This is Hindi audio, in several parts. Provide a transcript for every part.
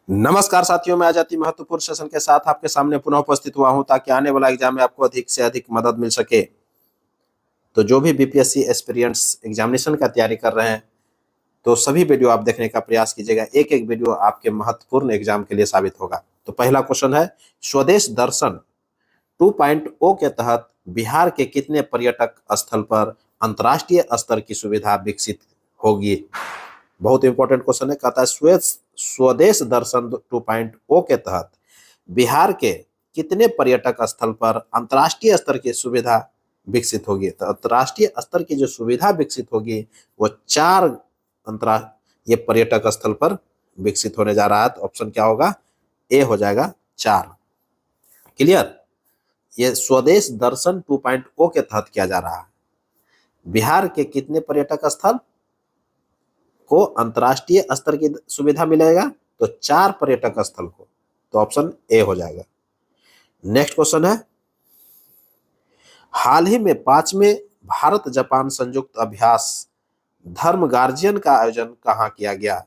नमस्कार साथियों, मैं आजादी महत्वपूर्ण सेशन के साथ आपके सामने पुनः उपस्थित हुआ हूं ताकि आने वाला एग्जाम में आपको अधिक से अधिक मदद मिल सके। तो जो भी बीपीएससी एस्पिरेंट्स एग्जामिनेशन का तैयारी कर रहे हैं, तो सभी वीडियो आप देखने का प्रयास कीजिएगा। एक एक वीडियो आपके महत्वपूर्ण एग्जाम के लिए साबित होगा। तो पहला क्वेश्चन है, स्वदेश दर्शन 2.0 के तहत बिहार के कितने पर्यटक स्थल पर अंतर्राष्ट्रीय स्तर की सुविधा विकसित होगी? बहुत इंपॉर्टेंट क्वेश्चन है। कहता है स्वदेश दर्शन 2.0 के तहत बिहार के कितने पर्यटक स्थल पर अंतर्राष्ट्रीय स्तर की सुविधा विकसित होगी? तो अंतर्राष्ट्रीय स्तर की जो सुविधा विकसित होगी वो 4 ये पर्यटक स्थल पर विकसित होने जा रहा है। तो ऑप्शन क्या होगा? ए हो जाएगा 4। क्लियर? ये स्वदेश दर्शन 2.0 के तहत किया जा रहा है। बिहार के कितने पर्यटक स्थल को अंतर्राष्ट्रीय स्तर की सुविधा मिलेगा? तो 4 पर्यटक स्थल को। तो ऑप्शन ए हो जाएगा। नेक्स्ट क्वेश्चन है, हाल ही में 5वें भारत जापान संयुक्त अभ्यास धर्म गार्जियन का आयोजन कहाँ किया गया?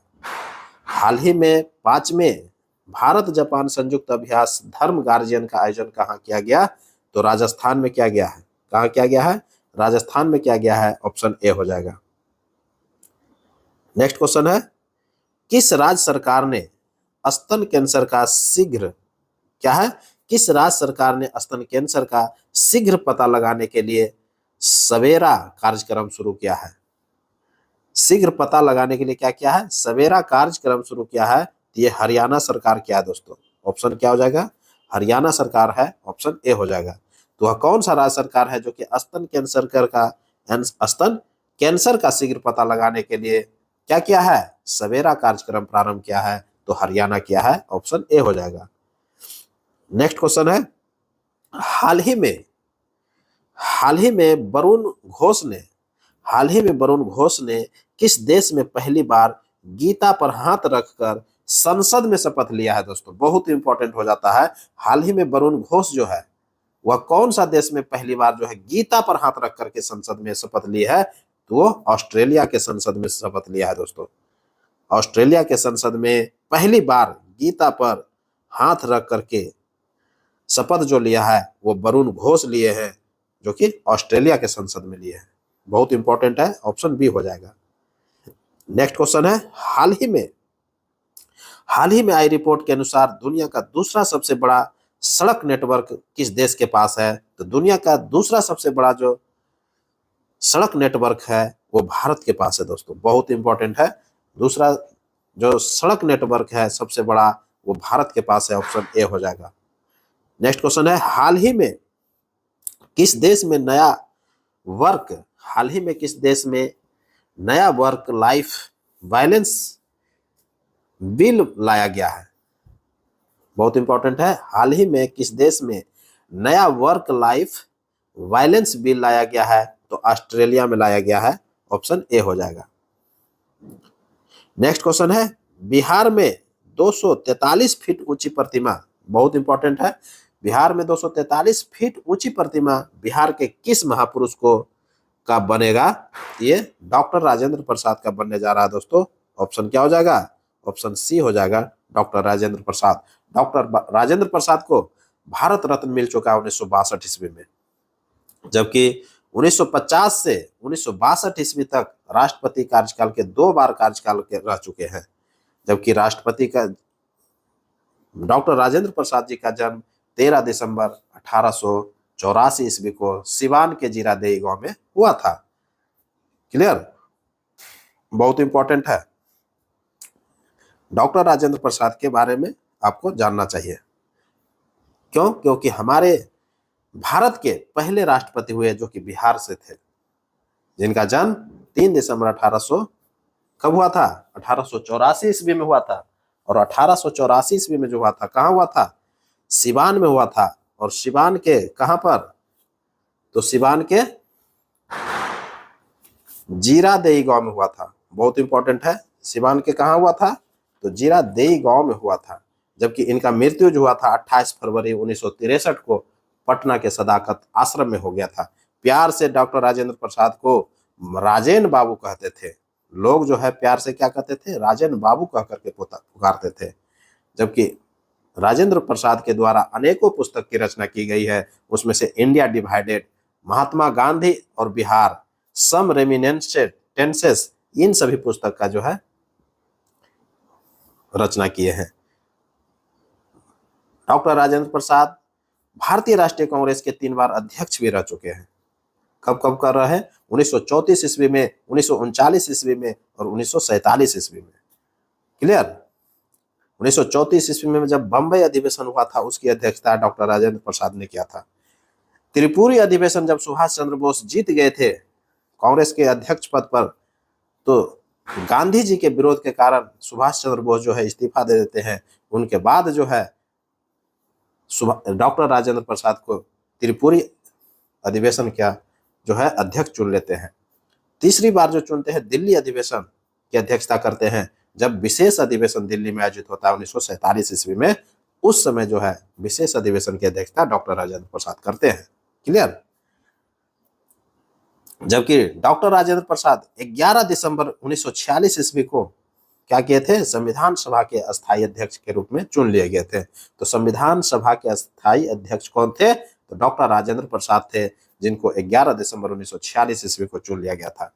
हाल ही में 5वें भारत जापान संयुक्त अभ्यास धर्म गार्जियन का आयोजन कहाँ किया गया? तो राजस्थान में किया गया है। कहाँ किया गया है? राजस्थान में किया गया है। ऑप्शन ए हो जाएगा। नेक्स्ट क्वेश्चन है, किस राज्य सरकार ने स्तन कैंसर का शीघ्र क्या है किस राज्य सरकार ने स्तन कैंसर का शीघ्र पता लगाने के लिए सवेरा कार्यक्रम शुरू किया है? शीघ्र पता लगाने के लिए क्या किया है? सवेरा कार्यक्रम शुरू किया है। तो ये हरियाणा सरकार क्या है दोस्तों? ऑप्शन क्या हो जाएगा? हरियाणा सरकार है। ऑप्शन ए हो जाएगा। तो वह कौन सा राज्य सरकार है जो कि स्तन कैंसर का शीघ्र पता लगाने के लिए क्या किया है? सवेरा कार्यक्रम प्रारंभ किया है। तो हरियाणा किया है। ऑप्शन ए हो जाएगा। नेक्स्ट क्वेश्चन है, हाल ही में वरुण घोष ने किस देश में पहली बार गीता पर हाथ रखकर संसद में शपथ लिया है? दोस्तों बहुत इंपॉर्टेंट हो जाता है। हाल ही में वरुण घोष जो है वह कौन सा देश में पहली बार जो है गीता पर हाथ रख करके संसद में शपथ ली है? तो वो ऑस्ट्रेलिया के संसद में शपथ लिया है दोस्तों। ऑस्ट्रेलिया के संसद में पहली बार गीता पर हाथ रख करके शपथ जो लिया है वो वरुण घोष लिए हैं, जो कि ऑस्ट्रेलिया के संसद में लिए हैं। बहुत इंपॉर्टेंट है। ऑप्शन बी हो जाएगा। नेक्स्ट क्वेश्चन है, हाल ही में आई रिपोर्ट के अनुसार दुनिया का दूसरा सबसे बड़ा सड़क नेटवर्क किस देश के पास है? तो दुनिया का दूसरा सबसे बड़ा जो सड़क नेटवर्क है वो भारत के पास है दोस्तों। बहुत इंपॉर्टेंट है। दूसरा जो सड़क नेटवर्क है सबसे बड़ा वो भारत के पास है। ऑप्शन ए हो जाएगा। नेक्स्ट क्वेश्चन है, हाल ही में किस देश में नया वर्क लाइफ वायलेंस बिल लाया गया है? बहुत इंपॉर्टेंट है। हाल ही में किस देश में नया वर्क लाइफ वायलेंस बिल लाया गया है? तो ऑस्ट्रेलिया में लाया गया है। ऑप्शन ए हो जाएगा। नेक्स्ट क्वेश्चन है, बिहार में 243 फीट ऊंची प्रतिमा, बहुत इंपॉर्टेंट है। बिहार में 243 फीट ऊंची प्रतिमा बिहार के किस महापुरुष को का बनेगा? ये डॉक्टर राजेंद्र प्रसाद का बनने जा रहा है दोस्तों। ऑप्शन क्या हो जाएगा? ऑप्शन सी हो जाएगा, डॉक्टर राजेंद्र प्रसाद। डॉक्टर राजेंद्र प्रसाद को भारत रत्न मिल चुका है 1962 ईस्वी में, जबकि 1950 से 1962 ईस्वी तक राष्ट्रपति कार्यकाल के 2 बार कार्यकाल के रह चुके हैं। जबकि राष्ट्रपति का डॉक्टर राजेंद्र प्रसाद जी का जन्म 13 दिसंबर 1884 ईस्वी को सिवान के जीरादेई गांव में हुआ था। क्लियर? बहुत इंपॉर्टेंट है। डॉक्टर राजेंद्र प्रसाद के बारे में आपको जानना चाहिए। क्यों? क्योंकि हमारे भारत के पहले राष्ट्रपति हुए जो कि बिहार से थे, जिनका जन्म 3 दिसंबर 1800 कब हुआ था? 1884 ईस्वी में हुआ था। और 1884 ईस्वी में जो हुआ था कहाँ हुआ था? सिवान में हुआ था। और सिवान के कहां पर? तो सिवान के जीरादेई गांव में हुआ था। बहुत इंपॉर्टेंट है। सिवान के कहां हुआ था? तो जीरादेई गांव में हुआ था। जबकि इनका मृत्यु जो हुआ था 28 फरवरी 1963 को पटना के सदाकत आश्रम में हो गया था। प्यार से डॉक्टर राजेंद्र प्रसाद को राजेन बाबू कहते थे। लोग जो है प्यार से क्या कहते थे? राजेन बाबू कह करके पुकारते थे। जबकि राजेंद्र प्रसाद के द्वारा अनेकों पुस्तक की रचना की गई है, उसमें से इंडिया डिवाइडेड, महात्मा गांधी और बिहार, सम रेमिनिस्सेंसेस, इन सभी पुस्तक का जो है रचना किए हैं। डॉक्टर राजेंद्र प्रसाद भारतीय राष्ट्रीय कांग्रेस के 3 बार अध्यक्ष भी रह चुके हैं। कब कब कर रहे हैं? 1934 ईस्वी में, 1939 ईस्वी में और 1947 ईस्वी में। क्लियर? 1934 ईस्वी में जब बंबई अधिवेशन हुआ था, उसकी अध्यक्षता डॉक्टर राजेंद्र प्रसाद ने किया था। त्रिपुरी अधिवेशन जब सुभाष चंद्र बोस जीत गए थे कांग्रेस के अध्यक्ष पद पर, तो गांधी जी के विरोध के कारण सुभाष चंद्र बोस जो है इस्तीफा दे देते हैं। उनके बाद जो है डॉक्टर राजेंद्र प्रसाद को त्रिपुरी अधिवेशन का जो है अध्यक्ष चुन लेते हैं। तीसरी बार जो चुनते हैं, दिल्ली अधिवेशन की अध्यक्षता करते हैं, जब विशेष अधिवेशन दिल्ली में आयोजित होता है 1947 ईस्वी में, उस समय जो है विशेष अधिवेशन की अध्यक्षता डॉक्टर राजेंद्र प्रसाद करते हैं। क्लियर? जबकि डॉक्टर राजेंद्र प्रसाद 11 दिसंबर 1946 ईस्वी को क्या किए थे? संविधान सभा के अस्थायी अध्यक्ष के रूप में चुन लिए गए थे। तो संविधान सभा के अस्थायी अध्यक्ष कौन थे? तो डॉक्टर राजेंद्र प्रसाद थे, जिनको 11 दिसंबर 1946 ईस्वी को चुन लिया गया था।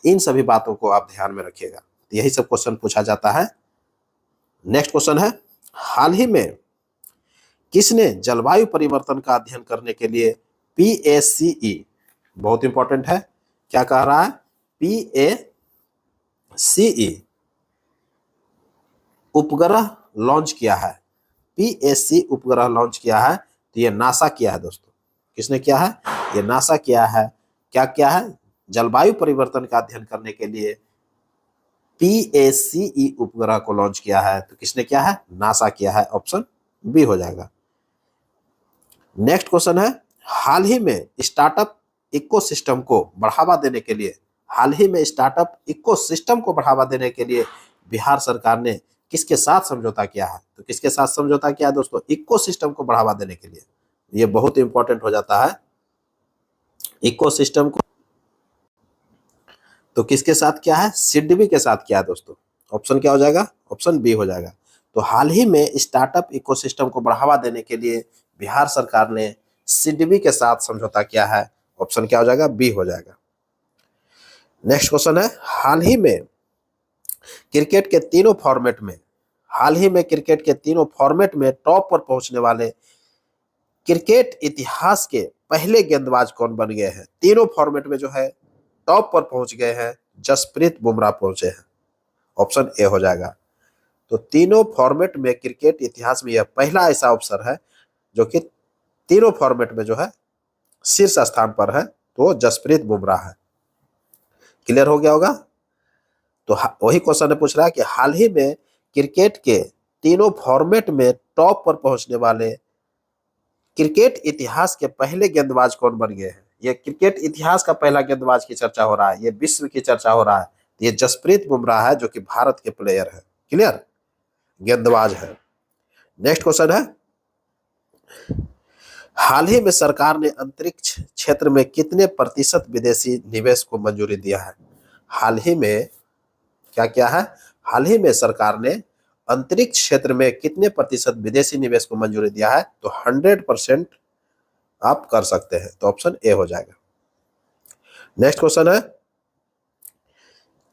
इन सभी बातों को आप ध्यान में रखिएगा, यही सब क्वेश्चन पूछा जाता है। नेक्स्ट क्वेश्चन है, हाल ही में किसने जलवायु परिवर्तन का अध्ययन करने के लिए PACE, बहुत इंपॉर्टेंट है, क्या कह रहा है? PACE उपग्रह लॉन्च किया है। PAC उपग्रह लॉन्च किया है, तो ये नासा किया है दोस्तों। किसने किया है? ये नासा किया है। क्या किया है? जलवायु परिवर्तन का अध्ययन करने के लिए PACE उपग्रह को लॉन्च किया है। तो किसने किया है? नासा किया है। ऑप्शन बी हो जाएगा। नेक्स्ट क्वेश्चन है, हाल ही में स्टार्टअप इकोसिस्टम को बढ़ावा देने के लिए, हाल ही में स्टार्टअप इकोसिस्टम को बढ़ावा देने के लिए बिहार सरकार ने किसके साथ समझौता किया है? तो किसके साथ समझौता किया है दोस्तों? इकोसिस्टम को बढ़ावा देने के लिए। ये बहुत इंपॉर्टेंट हो जाता है इकोसिस्टम को। तो किसके साथ किया है? सिडबी के साथ किया है दोस्तों। ऑप्शन क्या हो जाएगा? ऑप्शन बी हो जाएगा। तो हाल ही में स्टार्टअप इकोसिस्टम को बढ़ावा देने के लिए बिहार सरकार ने सिडबी के साथ समझौता किया है। ऑप्शन क्या हो जाएगा? बी हो जाएगा। नेक्स्ट क्वेश्चन है, हाल ही में क्रिकेट के तीनों फॉर्मेट में, हाल ही में क्रिकेट के तीनों फॉर्मेट में टॉप पर पहुंचने वाले क्रिकेट इतिहास के पहले गेंदबाज कौन बन गए हैं? तीनों फॉर्मेट में जो है टॉप पर पहुंच गए हैं, जसप्रीत बुमराह पहुंचे हैं। ऑप्शन ए हो जाएगा। तो तीनों फॉर्मेट में क्रिकेट इतिहास में यह पहला ऐसा अवसर है जो कि तीनों फॉर्मेट में जो है शीर्ष स्थान पर है, तो जसप्रीत बुमराह है। क्लियर हो गया होगा? तो वही क्वेश्चन पूछ रहा है कि हाल ही में क्रिकेट के तीनों फॉर्मेट में टॉप पर पहुंचने वाले क्रिकेट इतिहास के पहले गेंदबाज कौन बन गए हैं? ये क्रिकेट इतिहास का पहला गेंदबाज की चर्चा हो रहा है, ये विश्व की चर्चा हो रहा है। ये जसप्रीत बुमराह है, जो कि भारत के प्लेयर है। क्लियर? गेंदबाज है। नेक्स्ट क्वेश्चन है, हाल ही में सरकार ने अंतरिक्ष क्षेत्र में कितने प्रतिशत विदेशी निवेश को मंजूरी दिया है? हाल ही में क्या किया है? हाल ही में सरकार ने अंतरिक्ष क्षेत्र में कितने प्रतिशत विदेशी निवेश को मंजूरी दिया है? तो 100% आप कर सकते हैं। तो ऑप्शन ए हो जाएगा। नेक्स्ट क्वेश्चन है,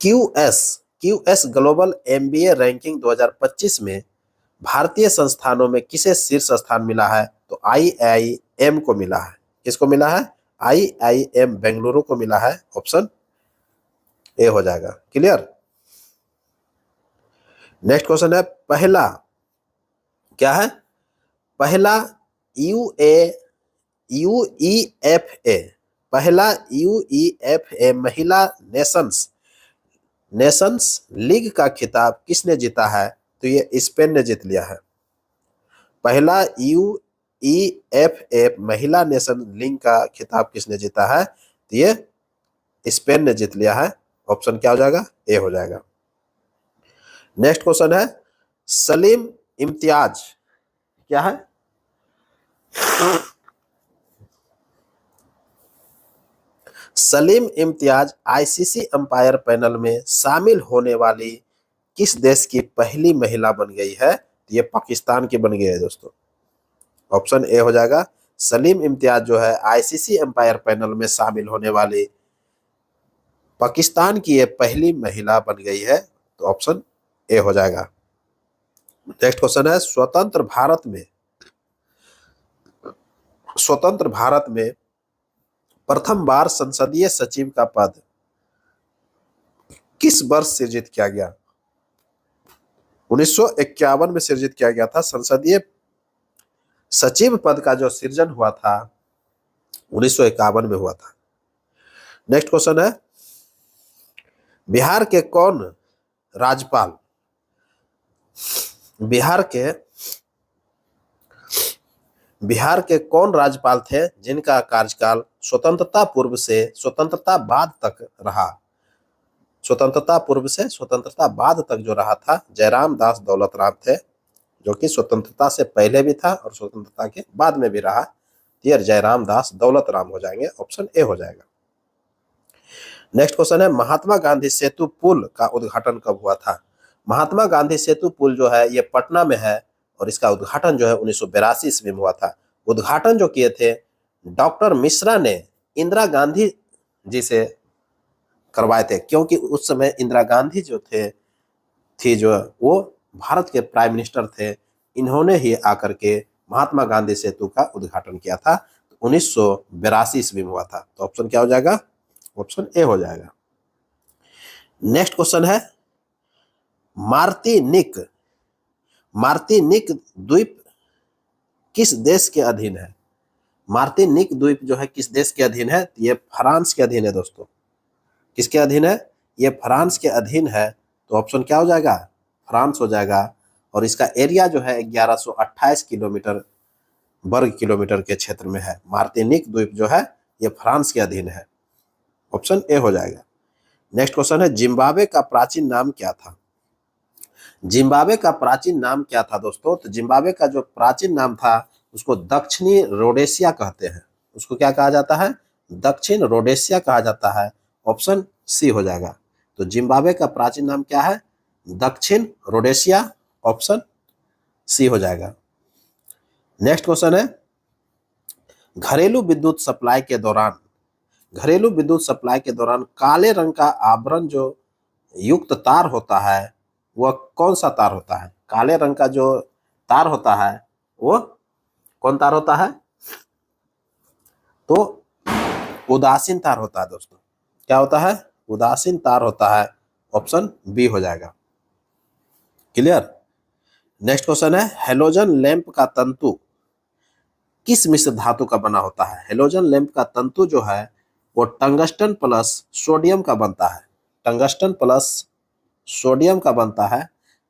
क्यूएस ग्लोबल MBA रैंकिंग 2025 में भारतीय संस्थानों में किसे शीर्ष स्थान मिला है? तो IIM को मिला है। किसको मिला है? IIM बेंगलुरु को मिला है। ऑप्शन ए हो जाएगा। क्लियर? नेक्स्ट क्वेश्चन है, पहला क्या है? पहला UEFA, पहला UEFA महिला नेशंस लीग का खिताब किसने जीता है? तो ये स्पेन ने जीत लिया है। पहला UEFA महिला नेशन लीग का खिताब किसने जीता है? तो ये स्पेन ने जीत लिया है। ऑप्शन क्या हो जाएगा? ए हो जाएगा। नेक्स्ट क्वेश्चन है, सलीम इम्तियाज क्या है? Salim Imtiaz ICC umpire panel में शामिल होने वाली किस देश की पहली महिला बन गई है? ये पाकिस्तान की बन गई है दोस्तों। ऑप्शन ए हो जाएगा। सलीम इम्तियाज जो है आईसीसी एम्पायर पैनल में शामिल होने वाली पाकिस्तान की ये पहली महिला बन गई है, तो ऑप्शन ए हो जाएगा। नेक्स्ट क्वेश्चन है, स्वतंत्र भारत में प्रथम बार संसदीय सचिव का पद किस वर्ष सृजित किया गया? 1951 में सृजित किया गया था। संसदीय सचिव पद का जो सृजन हुआ था 1951 में हुआ था। नेक्स्ट क्वेश्चन है, बिहार के कौन राज्यपाल बिहार के कौन राज्यपाल थे जिनका कार्यकाल स्वतंत्रता पूर्व से स्वतंत्रता बाद तक रहा? स्वतंत्रता पूर्व से स्वतंत्रता बाद तक जो रहा था जयराम दास दौलत राम थे, जो कि स्वतंत्रता से पहले भी था और स्वतंत्रता के बाद में भी रहा। ये जयराम दास दौलत राम हो जाएंगे, ऑप्शन ए हो जाएगा। नेक्स्ट क्वेश्चन है, महात्मा गांधी सेतु पुल का उद्घाटन कब हुआ था? महात्मा गांधी सेतु पुल जो है ये पटना में है और इसका उद्घाटन जो है 1982 ईस्वी में हुआ था। उद्घाटन जो किए थे डॉक्टर मिश्रा ने इंदिरा गांधी जी से करवाए थे, क्योंकि उस समय इंदिरा गांधी जो जो वो भारत के प्राइम मिनिस्टर थे। इन्होंने ही आकर के महात्मा गांधी सेतु का उद्घाटन किया था, 1982 ईस्वी में हुआ था। तो ऑप्शन क्या हो जाएगा? ऑप्शन ए हो जाएगा। नेक्स्ट क्वेश्चन है, मार्टिनिक द्वीप किस देश के अधीन है? मार्टिनिक द्वीप जो है किस देश के अधीन है? ये फ्रांस के अधीन है दोस्तों। किसके अधीन है? ये फ्रांस के अधीन है, तो ऑप्शन क्या हो जाएगा? फ्रांस हो जाएगा। और इसका एरिया जो है 1128 वर्ग किलोमीटर के क्षेत्र में है। मार्टिनिक द्वीप जो है ये फ्रांस के अधीन है, ऑप्शन ए हो जाएगा। नेक्स्ट क्वेश्चन है, जिम्बाब्वे का प्राचीन नाम क्या था? जिम्बाब्वे का प्राचीन नाम क्या था दोस्तों? तो जिम्बाब्वे का जो प्राचीन नाम था उसको दक्षिणी रोडेशिया कहते हैं। उसको क्या कहा जाता है? दक्षिण रोडेशिया कहा जाता है, ऑप्शन सी हो जाएगा। तो जिम्बाब्वे का प्राचीन नाम क्या है? दक्षिण रोडेशिया, ऑप्शन सी हो जाएगा। नेक्स्ट क्वेश्चन है, घरेलू विद्युत सप्लाई के दौरान काले रंग का आवरण जो युक्त तार होता है वह कौन सा तार होता है? काले रंग का जो तार होता है वो कौन तार होता है? तो उदासीन तार होता है दोस्तों। क्या होता है? उदासीन तार होता है, ऑप्शन बी हो जाएगा। क्लियर? नेक्स्ट क्वेश्चन है, हेलोजन लैंप का तंतु किस मिश्र धातु का बना होता है? हेलोजन लैंप का तंतु जो है वो टंगस्टन प्लस सोडियम का बनता है। टंगस्टन प्लस सोडियम का बनता है।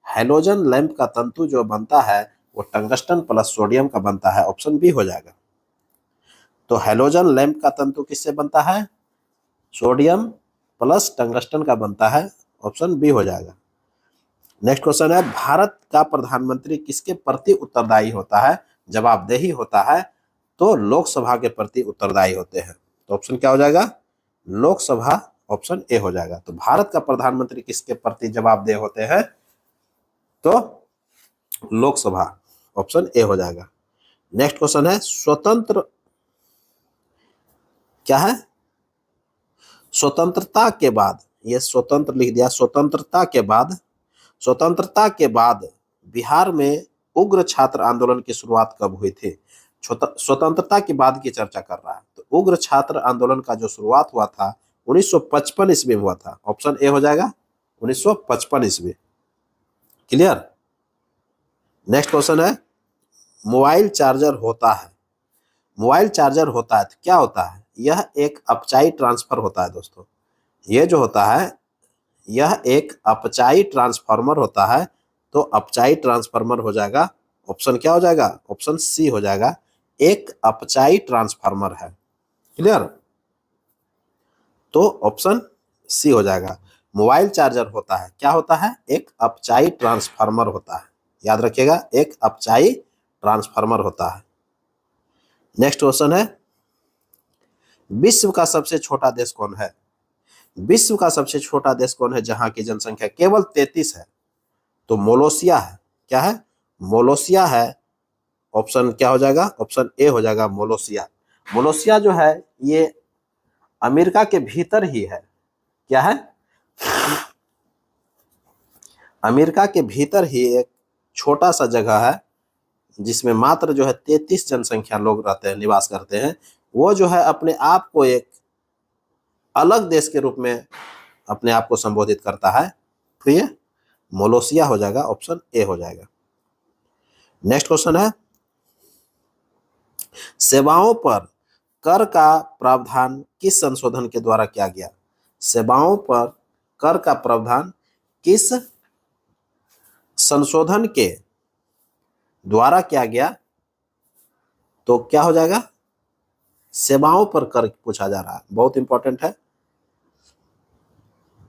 हेलोजन लैंप का तंतु जो बनता है वो टंगस्टन प्लस सोडियम का बनता है, ऑप्शन बी हो जाएगा। तो हेलोजन लैंप का तंतु किससे बनता है? सोडियम प्लस टंगस्टन का बनता है, ऑप्शन बी हो जाएगा। नेक्स्ट क्वेश्चन है, भारत का प्रधानमंत्री किसके प्रति उत्तरदायी होता है? जवाबदेही होता है तो लोकसभा के प्रति उत्तरदायी होते हैं, तो ऑप्शन क्या हो जाएगा? लोकसभा, ऑप्शन ए हो जाएगा। तो भारत का प्रधानमंत्री किसके प्रति जवाबदेह होते हैं? तो लोकसभा, ऑप्शन ए हो जाएगा। नेक्स्ट क्वेश्चन है, स्वतंत्रता के बाद, ये स्वतंत्र लिख दिया, स्वतंत्रता के बाद बिहार में उग्र छात्र आंदोलन की शुरुआत कब हुई थी? स्वतंत्रता के बाद की चर्चा कर रहा है, तो उग्र छात्र आंदोलन का जो शुरुआत हुआ था 1955 ईस्वी में हुआ था, ऑप्शन ए हो जाएगा 1955 ईस्वी। क्लियर? नेक्स्ट क्वेश्चन है, मोबाइल चार्जर होता है तो क्या होता है? यह एक अपचाई ट्रांसफर होता है दोस्तों। ये जो होता है यह एक अपचाई ट्रांसफार्मर होता है, तो अपचाई ट्रांसफार्मर हो जाएगा, ऑप्शन क्या हो जाएगा? ऑप्शन सी हो जाएगा, एक अपचाई ट्रांसफार्मर है। क्लियर? तो ऑप्शन सी हो जाएगा। मोबाइल चार्जर होता है, क्या होता है? एक अपचाई ट्रांसफार्मर होता है, याद रखिएगा, एक अपचाई ट्रांसफार्मर होता है। नेक्स्ट क्वेश्चन है, विश्व का सबसे छोटा देश कौन है? विश्व का सबसे छोटा देश कौन है जहां की जनसंख्या केवल 33 है? तो मोलोसिया है। क्या है? मोलोसिया है। ऑप्शन क्या हो जाएगा? ऑप्शन ए हो जाएगा मोलोसिया। मोलोसिया जो है ये अमेरिका के भीतर ही है। क्या है? अमेरिका के भीतर ही एक छोटा सा जगह है जिसमें मात्र जो है 33 जनसंख्या लोग रहते हैं, निवास करते हैं। वो जो है अपने आप को एक अलग देश के रूप में अपने आप को संबोधित करता है। तो ये मोलोसिया हो जाएगा, ऑप्शन ए हो जाएगा। नेक्स्ट क्वेश्चन है, सेवाओं पर कर का प्रावधान किस संशोधन के द्वारा किया गया? सेवाओं पर कर का प्रावधान किस संशोधन के द्वारा किया गया? तो क्या हो जाएगा? सेवाओं पर कर पूछा जा रहा है, बहुत इंपॉर्टेंट है।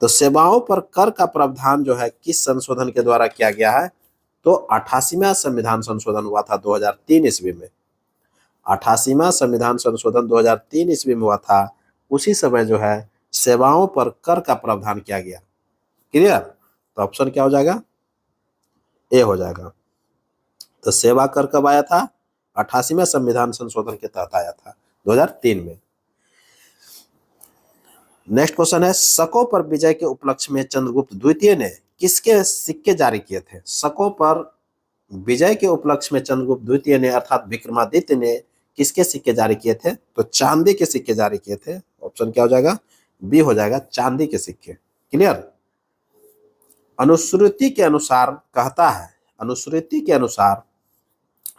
तो सेवाओं पर कर का प्रावधान जो है किस संशोधन के द्वारा किया गया है? तो 88वां संविधान संशोधन हुआ था 2003 ईस्वी में। 88वां संविधान संशोधन 2003 ईस्वी में हुआ था। उसी समय जो है सेवाओं पर कर का प्रावधान किया गया। क्लियर? तो ऑप्शन क्या हो जाएगा? ए हो जाएगा। तो सेवा कर कब आया था? 88वें संविधान संशोधन के तहत आया था 2003 में। नेक्स्ट क्वेश्चन है, शकों पर विजय के उपलक्ष्य में चंद्रगुप्त द्वितीय ने किसके सिक्के जारी किए थे? शकों पर विजय के उपलक्ष्य में चंद्रगुप्त द्वितीय ने अर्थात विक्रमादित्य ने किसके सिक्के जारी किए थे? तो चांदी के सिक्के जारी किए थे। ऑप्शन क्या हो जाएगा? बी हो जाएगा, चांदी के सिक्के। क्लियर? अनुश्रुति के अनुसार कहता है, अनुश्रुति के अनुसार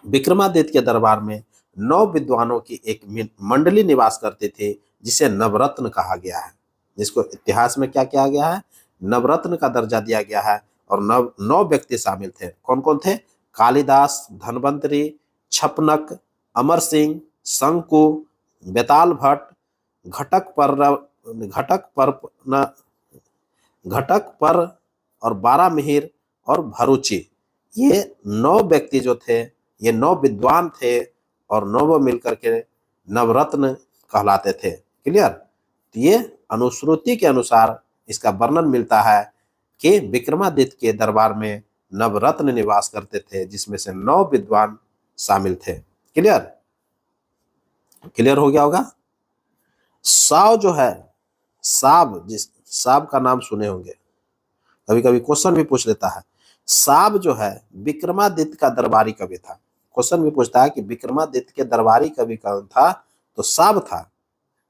विक्रमादित्य के दरबार में 9 विद्वानों की एक मंडली निवास करती थी जिसे नवरत्न कहा गया है, जिसको इतिहास में क्या किया गया है? नवरत्न का दर्जा दिया गया है। और 9 व्यक्ति शामिल थे। कौन कौन थे? कालिदास, धनवंतरी, छपनक, अमर सिंह, शंकु, बेताल भट्ट, घटक पर और बारामिहिर और भरूची। ये 9 व्यक्ति जो थे, ये 9 विद्वान थे और 9 मिलकर के नवरत्न कहलाते थे। क्लियर? तो ये अनुश्रुति के अनुसार इसका वर्णन मिलता है कि विक्रमादित्य के दरबार में नवरत्न निवास करते थे जिसमें से 9 विद्वान शामिल थे। क्लियर? क्लियर हो गया होगा। साव जो है, साव का नाम सुने होंगे, कभी कभी क्वेश्चन भी पूछ लेता है। साव जो है विक्रमादित्य का दरबारी कवि था। क्वेश्चन भी पूछता है कि विक्रमादित्य के दरबारी कवि कौन था? तो साव था।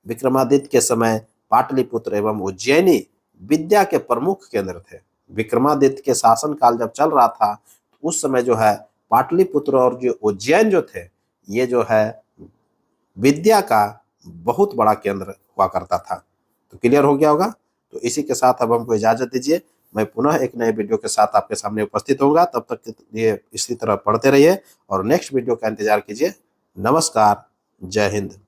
विक्रमादित्य के समय पाटलिपुत्र एवं उज्जैनी विद्या के प्रमुख केंद्र थे। विक्रमादित्य के शासन काल जब चल रहा था उस समय जो है पाटलिपुत्र और जो उज्जैन जो थे, ये जो है विद्या का बहुत बड़ा केंद्र हुआ करता था। तो क्लियर हो गया होगा। तो इसी के साथ अब हमको इजाजत दीजिए। मैं पुनः एक नए वीडियो के साथ आपके सामने उपस्थित होऊंगा। तब तक के लिए इसी तरह पढ़ते रहिए और नेक्स्ट वीडियो का इंतजार कीजिए। नमस्कार, जय हिंद।